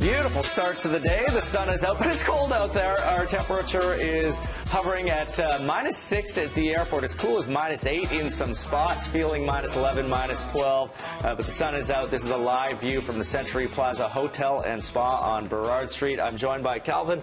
Beautiful start to the day. The sun is out, but it's cold out there. Our temperature is hovering at -6 at the airport, as cool as -8 in some spots, feeling -11, -12. But the sun is out. This is a live view from the Century Plaza Hotel and Spa on Burrard Street. I'm joined by Kelvin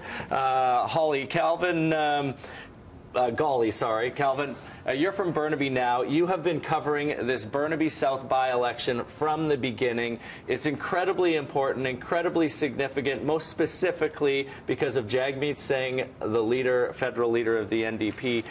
Gawley, sorry. Kelvin, you're from Burnaby Now. You have been covering this Burnaby South by-election from the beginning. It's incredibly important, incredibly significant, most specifically because of Jagmeet Singh, the leader, federal leader of the NDP.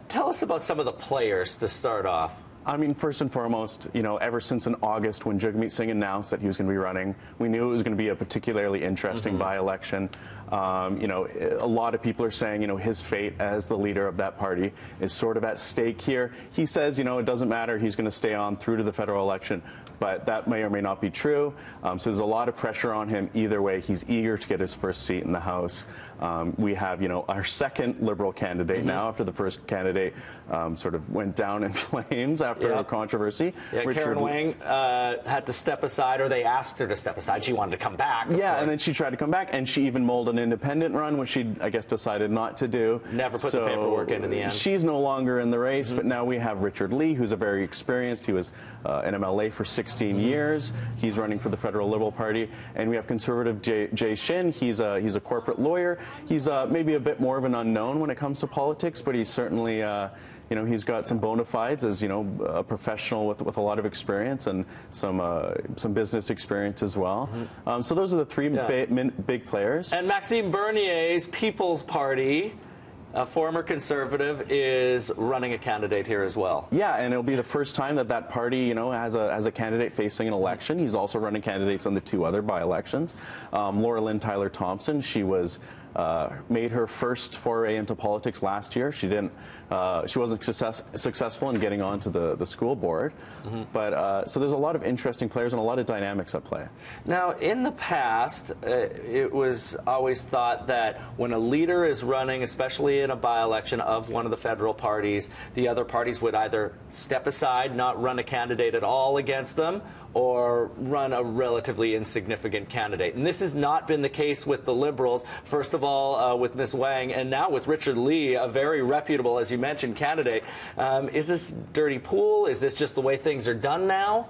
Tell us about some of the players to start off. I mean, first and foremost, ever since in August when Jagmeet Singh announced that he was going to be running, we knew it was going to be a particularly interesting by-election. A lot of people are saying, his fate as the leader of that party is sort of at stake here. He says, it doesn't matter. He's going to stay on through to the federal election, but that may or may not be true. So there's a lot of pressure on him either way. He's eager to get his first seat in the House. We have, our second Liberal candidate now, after the first candidate sort of went down in flames after a controversy. Yeah, Karen Wang had to step aside, or they asked her to step aside. She wanted to come back. Yeah, and then she tried to come back, and she even mulled an independent run, which she, I guess, decided not to do. Never put the paperwork in the end. She's no longer in the race, but now we have Richard Lee, who's a very experienced. He was an MLA for 16 years. He's running for the Federal Liberal Party. And we have conservative Jay Shin. He's a corporate lawyer. He's maybe a bit more of an unknown when it comes to politics, but he's certainly he's got some bona fides as, a professional with a lot of experience and some business experience as well. So those are the three big players. And Maxime Bernier's People's Party, a former conservative, is running a candidate here as well. Yeah, and it'll be the first time that party, has a candidate facing an election. He's also running candidates on the two other by-elections. Laura Lynn Tyler Thompson, she made her first foray into politics last year. She wasn't successful in getting onto the school board. But so there's a lot of interesting players and a lot of dynamics at play. Now, in the past, it was always thought that when a leader is running, especially in a by-election of one of the federal parties, the other parties would either step aside, not run a candidate at all against them, or run a relatively insignificant candidate. And this has not been the case with the Liberals. First of all, with Ms. Wang, and now with Richard Lee, a very reputable, as you mentioned, candidate. Is this dirty pool? Is this just the way things are done now?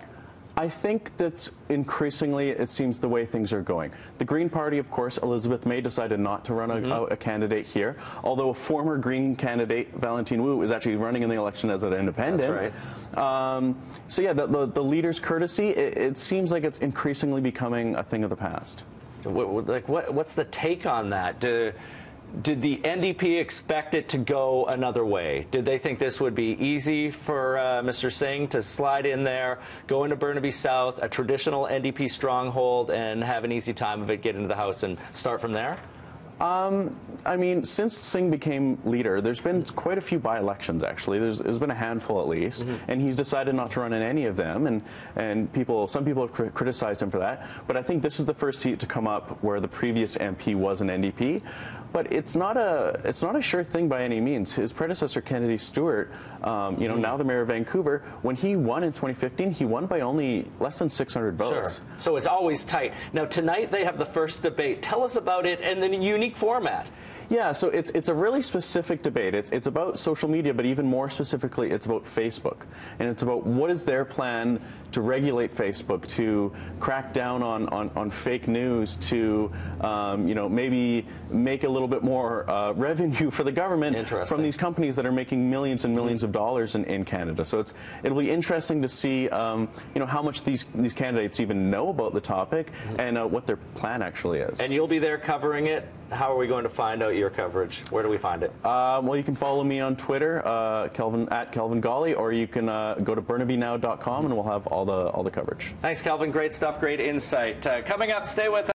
I think that increasingly it seems the way things are going. The Green Party, of course, Elizabeth May decided not to run a candidate here, although a former Green candidate, Valentine Wu, is actually running in the election as an independent. That's right. So yeah, the leader's courtesy, it seems like it's increasingly becoming a thing of the past. What's the take on that? Did the NDP expect it to go another way? Did they think this would be easy for Mr. Singh to slide in there, go into Burnaby South, a traditional NDP stronghold, and have an easy time of it, get into the House and start from there? I mean, since Singh became leader, there's been quite a few by-elections, actually. There's been a handful at least, and he's decided not to run in any of them, and some people have criticized him for that. But I think this is the first seat to come up where the previous MP was an NDP. But it's not a sure thing by any means. His predecessor, Kennedy Stewart, now the mayor of Vancouver, when he won in 2015, he won by only less than 600 votes. Sure. So it's always tight. Now, tonight they have the first debate. Tell us about it and the unique format. Yeah, so it's a really specific debate. It's about social media, but even more specifically, it's about Facebook. And it's about what is their plan to regulate Facebook, to crack down on fake news, to maybe make a little bit more revenue for the government from these companies that are making millions and millions of dollars in Canada. So it'll be interesting to see how much these candidates even know about the topic and what their plan actually is. And you'll be there covering it. How are we going to find out your coverage? Where do we find it? Well, you can follow me on Twitter, at Kelvin Gawley, or you can go to burnabynow.com and we'll have all the coverage. Thanks, Kelvin. Great stuff, great insight. Coming up, stay with us.